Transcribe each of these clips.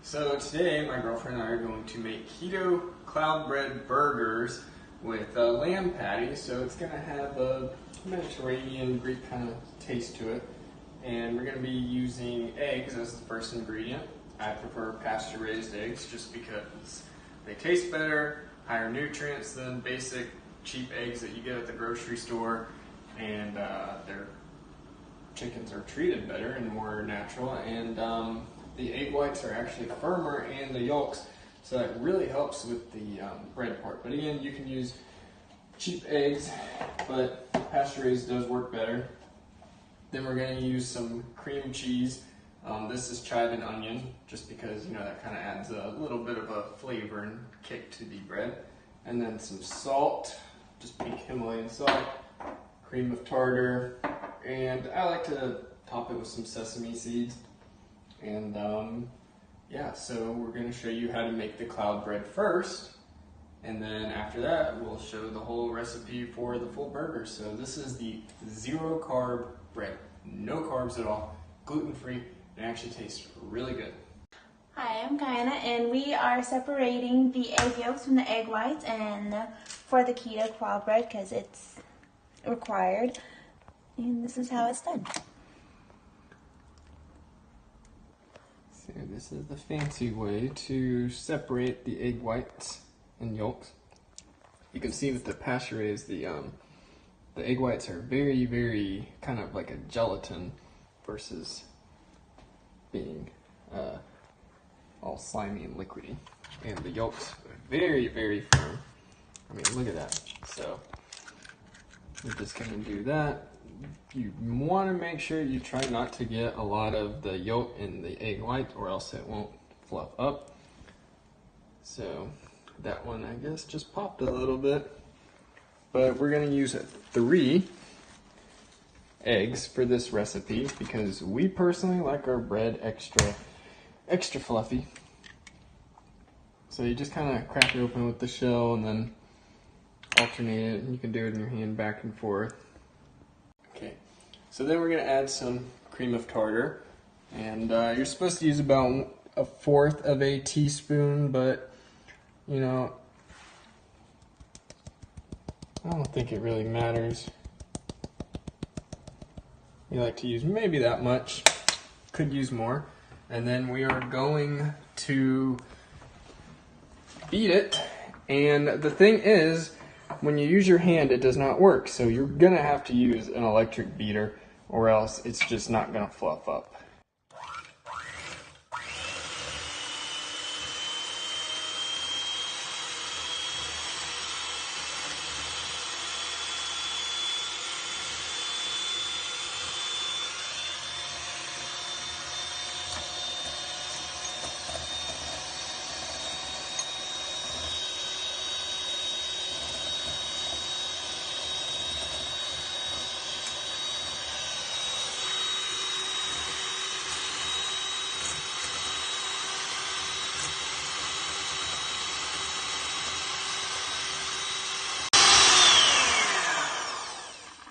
So today my girlfriend and I are going to make keto cloud bread burgers with lamb patties. So it's going to have a Mediterranean Greek kind of taste to it. And we're going to be using eggs as the first ingredient. I prefer pasture raised eggs just because they taste better, higher nutrients than basic cheap eggs that you get at the grocery store, and their chickens are treated better and more natural, and the egg whites are actually firmer and the yolks, so that really helps with the bread part. But again, you can use cheap eggs, but pasture raised does work better. Then we're going to use some cream cheese. This is chive and onion, just because that kind of adds a little bit of a flavor and kick to the bread. And then some salt, just pink Himalayan salt, cream of tartar, and I like to top it with some sesame seeds. And yeah, so we're going to show you how to make the cloud bread first, and then after that we'll show the whole recipe for the full burger. So this is the 0 carb bread, no carbs at all, gluten free, and actually tastes really good. Hi, I'm Kiana, and we are separating the egg yolks from the egg whites, and for the keto cloud bread because it's required, and this is how it's done. So this is the fancy way to separate the egg whites and yolks. You can see with the pasture raised, the egg whites are very, very kind of like a gelatin versus being all slimy and liquidy. And the yolks are very, very firm. I mean, look at that. So we're just gonna do that. You want to make sure you try not to get a lot of the yolk in the egg white, or else it won't fluff up. So that one, I guess, just popped a little bit. But we're going to use 3 eggs for this recipe because we personally like our bread extra fluffy. So you just kind of crack it open with the shell and then alternate it, and you can do it in your hand back and forth. Okay, so then we're going to add some cream of tartar, and you're supposed to use about 1/4 of a teaspoon, but I don't think it really matters. We like to use maybe that much, could use more. And then we are going to beat it, and the thing is, when you use your hand, it does not work, so you're gonna have to use an electric beater, or else it's just not gonna fluff up.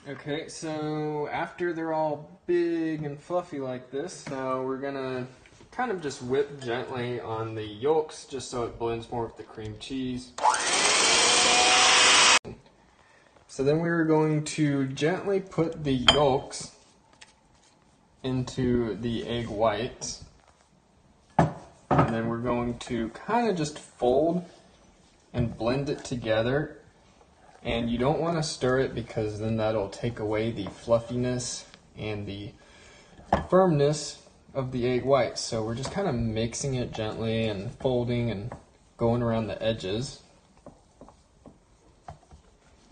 Okay, so after they're all big and fluffy like this, we're gonna kind of just whip gently on the yolks just so it blends more with the cream cheese. So then we're going to gently put the yolks into the egg whites, and then we're going to kind of just fold and blend it together. And you don't want to stir it because then that'll take away the fluffiness and the firmness of the egg whites. So we're just kind of mixing it gently and folding and going around the edges.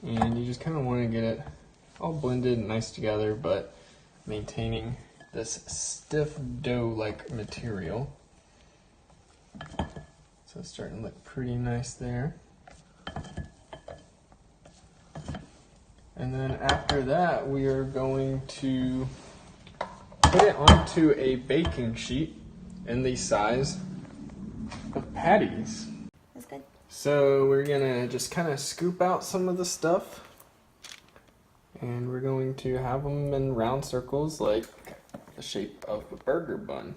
And you just kind of want to get it all blended and nice together, but maintaining this stiff dough-like material. So it's starting to look pretty nice there. And then after that, we are going to put it onto a baking sheet in the size of patties. That's good. So we're gonna just kind of scoop out some of the stuff, and we're going to have them in round circles like the shape of a burger bun.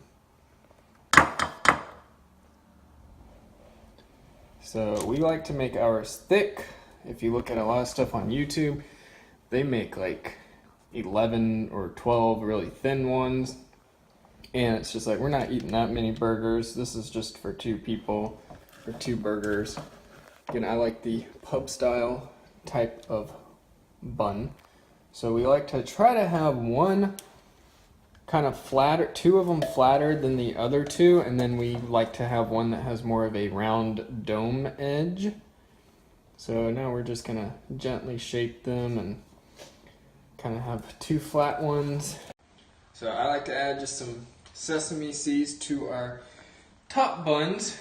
So we like to make ours thick. If you look at a lot of stuff on YouTube, they make like 11 or 12 really thin ones. And it's just like, we're not eating that many burgers. This is just for 2 people, for 2 burgers. Again, I like the pub style type of bun. So we like to try to have one kind of flatter, 2 of them flatter than the other 2, and then we like to have one that has more of a round dome edge. So now we're just gonna gently shape them and kind of have 2 flat ones. So I like to add just some sesame seeds to our top buns.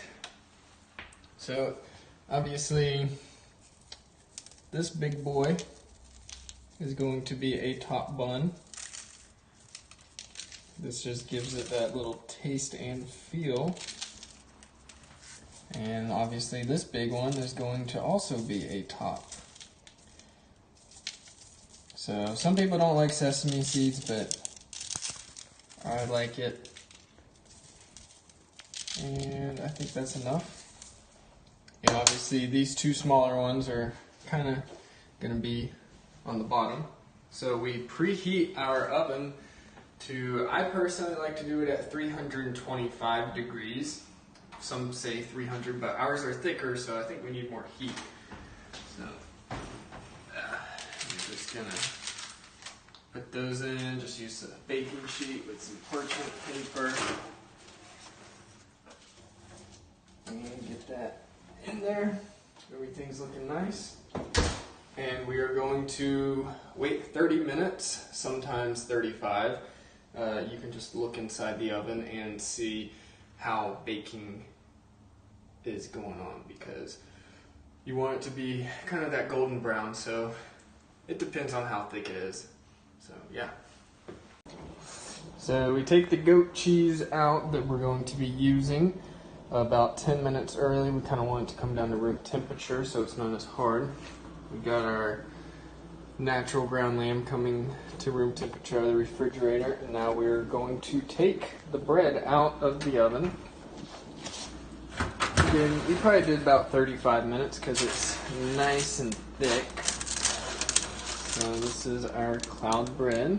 So obviously this big boy is going to be a top bun. This just gives it that little taste and feel. And obviously this big one is going to also be a top. So some people don't like sesame seeds, but I like it. And I think that's enough. And obviously these 2 smaller ones are kind of going to be on the bottom. So we preheat our oven to, I personally like to do it at 325 degrees. Some say 300, but ours are thicker, so I think we need more heat. So I'm just gonna put those in, just use a baking sheet with some parchment paper. And get that in there. Everything's looking nice. And we are going to wait 30 minutes, sometimes 35. You can just look inside the oven and see how baking is going on, because you want it to be kind of that golden brown, so it depends on how thick it is. So yeah. So we take the goat cheese out that we're going to be using about 10 minutes early. We kind of want it to come down to room temperature so it's not as hard. We got our natural ground lamb coming to room temperature out of the refrigerator, and now we're going to take the bread out of the oven. Again, we probably did about 35 minutes because it's nice and thick. So this is our cloud bread.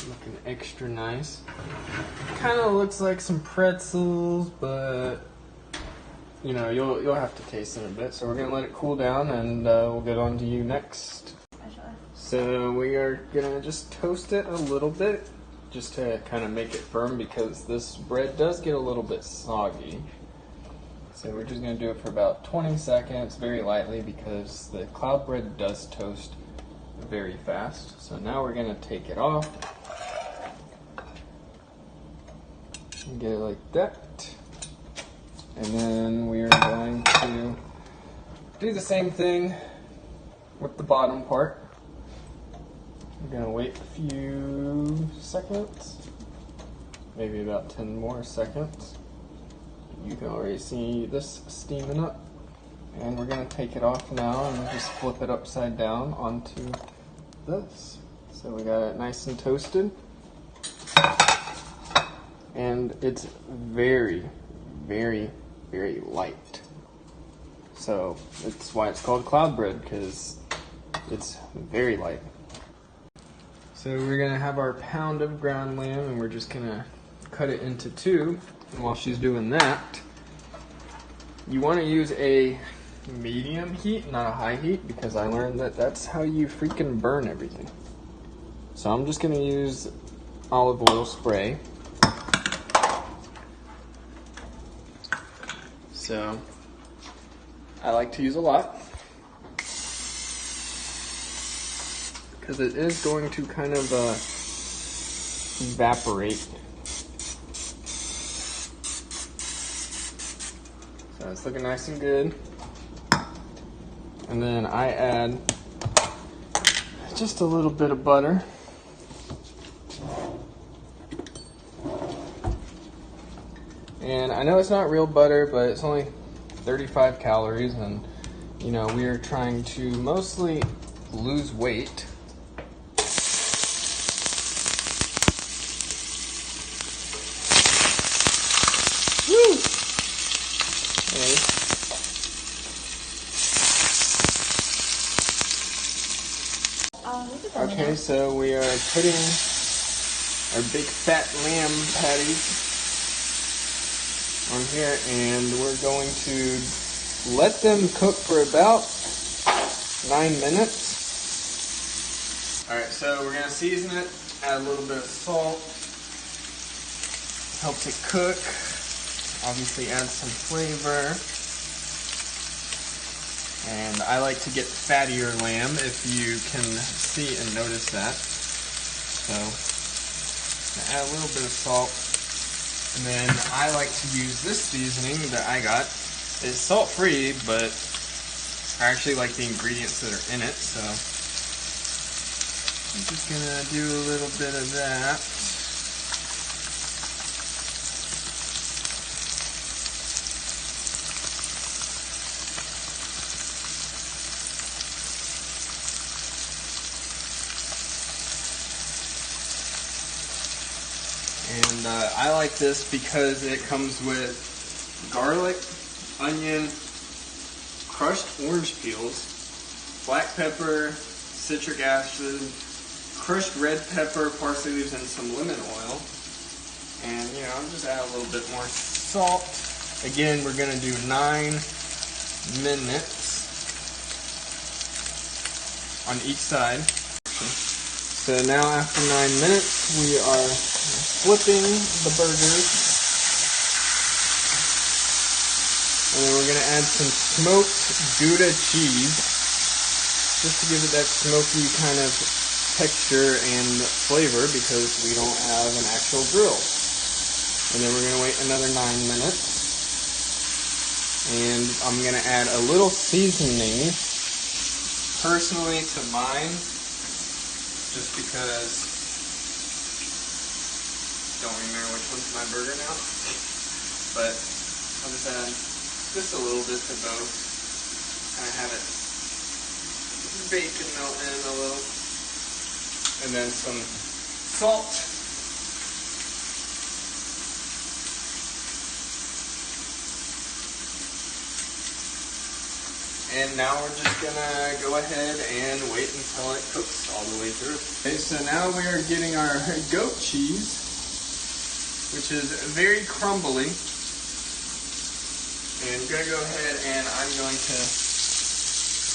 Looking extra nice. Kind of looks like some pretzels, but you know, you'll have to taste it in a bit. So we're gonna let it cool down, and we'll get on to you next. So we are gonna just toast it a little bit, just to kind of make it firm, because this bread does get a little bit soggy. So we're just gonna do it for about 20 seconds, very lightly, because the cloud bread does toast very fast. So now we're gonna take it off and get it like that. And then we are going to do the same thing with the bottom part. We're gonna wait a few seconds, maybe about 10 more seconds. You can already see this steaming up. And we're gonna take it off now and just flip it upside down onto this. So we got it nice and toasted. And it's very, very, very light. So that's why it's called cloud bread, because it's very light. So we're gonna have our pound of ground lamb, and we're just gonna cut it into 2. And while she's doing that, you want to use a medium heat, not a high heat, because I learned that that's how you freaking burn everything. So I'm just gonna use olive oil spray. So I like to use a lot, because it is going to kind of evaporate. So it's looking nice and good. And then I add just a little bit of butter. And I know it's not real butter, but it's only 35 calories, and you know, we are trying to mostly lose weight. Woo! Okay, so we are putting our big fat lamb patties on here, and we're going to let them cook for about 9 minutes. Alright, so we're going to season it, add a little bit of salt, helps it cook, obviously add some flavor. And I like to get fattier lamb, if you can see and notice that. So, add a little bit of salt. And then I like to use this seasoning that I got. It's salt-free, but I actually like the ingredients that are in it. So, I'm just gonna do a little bit of that. And I like this because it comes with garlic, onion, crushed orange peels, black pepper, citric acid, crushed red pepper, parsley leaves, and some lemon oil. And I'll just add a little bit more salt. Again, we're going to do 9 minutes on each side. So now after 9 minutes, we are flipping the burgers. And then we're going to add some smoked Gouda cheese, just to give it that smoky kind of texture and flavor, because we don't have an actual grill. And then we're going to wait another 9 minutes. And I'm going to add a little seasoning, personally to mine, just because I don't remember which one's my burger now. But I'll just add just a little bit to both. Kind of have it bacon melt in a little. And then some salt. And now we're just gonna go ahead and wait until it cooks all the way through. Okay, so now we are getting our goat cheese, which is very crumbly. And I'm gonna go ahead and I'm going to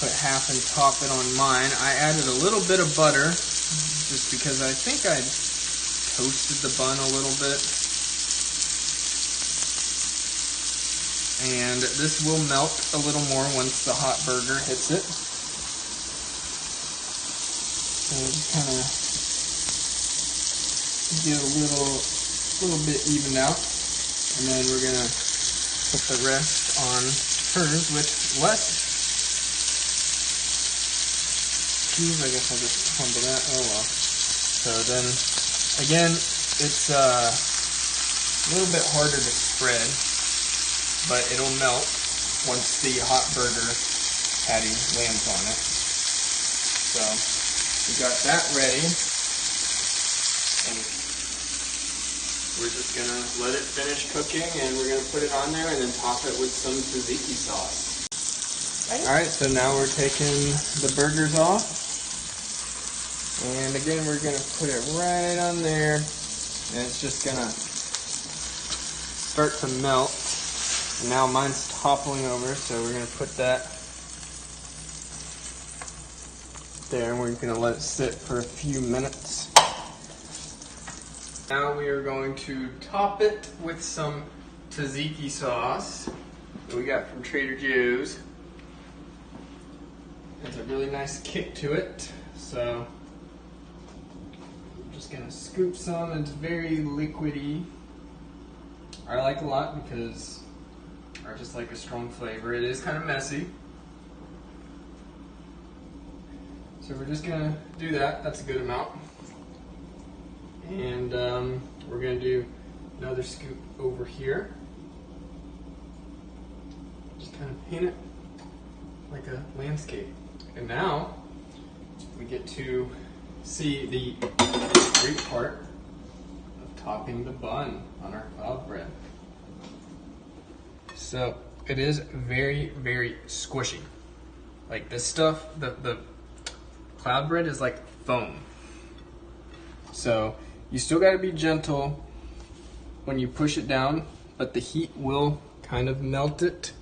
put half and top it on mine. I added a little bit of butter, just because I think I toasted the bun a little bit. And this will melt a little more once the hot burger hits it. So just kind of get a little bit evened out. And then we're going to put the rest on hers with less cheese. I guess I'll just crumble that. Oh well. So then, again, it's a little bit harder to spread, but it'll melt once the hot burger patty lands on it. So we got that ready, and we're just gonna let it finish cooking, and we're gonna put it on there and then top it with some tzatziki sauce. Alright, so now we're taking the burgers off, and again we're gonna put it right on there, and it's just gonna start to melt. Now mine's toppling over, so we're going to put that there, and we're going to let it sit for a few minutes. Now we are going to top it with some tzatziki sauce that we got from Trader Joe's. It's a really nice kick to it, so I'm just going to scoop some. It's very liquidy. I like it a lot because I just like a strong flavor. It is kind of messy. So we're just going to do that. That's a good amount. And we're going to do another scoop over here. Just kind of paint it like a landscape. And now we get to see the great part of topping the bun on our cloud bread. So it is very, very squishy. Like this stuff, the cloud bread is like foam. So you still got to be gentle when you push it down, but the heat will kind of melt it.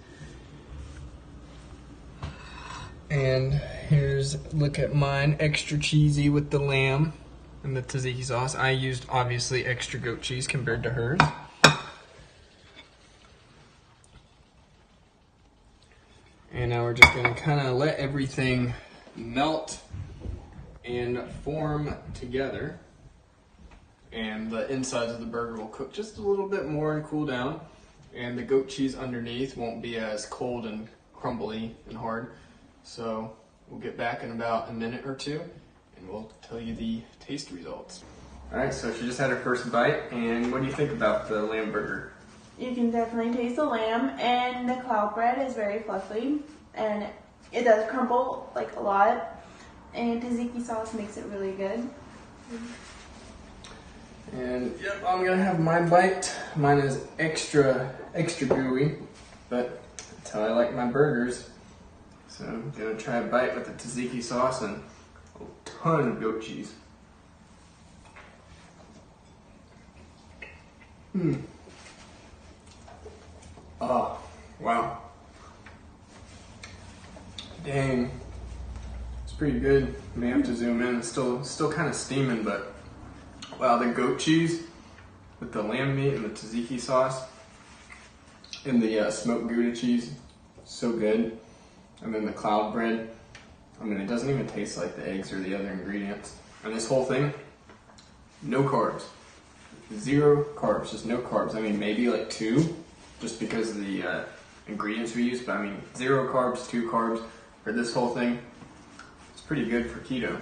And here's, look at mine, extra cheesy with the lamb and the tzatziki sauce. I used obviously extra goat cheese compared to hers. And now we're just gonna kind of let everything melt and form together. And the insides of the burger will cook just a little bit more and cool down. And the goat cheese underneath won't be as cold and crumbly and hard. So we'll get back in about a minute or two and we'll tell you the taste results. All right, so she just had her first bite, and what do you think about the lamb burger? You can definitely taste the lamb, and the cloud bread is very fluffy, and it does crumble like a lot, and tzatziki sauce makes it really good. And yep, I'm gonna have my bite. Mine is extra gooey, but that's how I like my burgers. So I'm gonna try a bite with the tzatziki sauce and a ton of goat cheese. Oh, wow. Dang. It's pretty good. May have to zoom in. It's still kind of steaming, but wow, the goat cheese with the lamb meat and the tzatziki sauce and the smoked Gouda cheese, so good. And then the cloud bread. I mean, it doesn't even taste like the eggs or the other ingredients. And this whole thing, no carbs. 0 carbs, just no carbs. I mean, maybe like 2, just because of the ingredients we use, but I mean, 0 carbs, 2 carbs for this whole thing. It's pretty good for keto.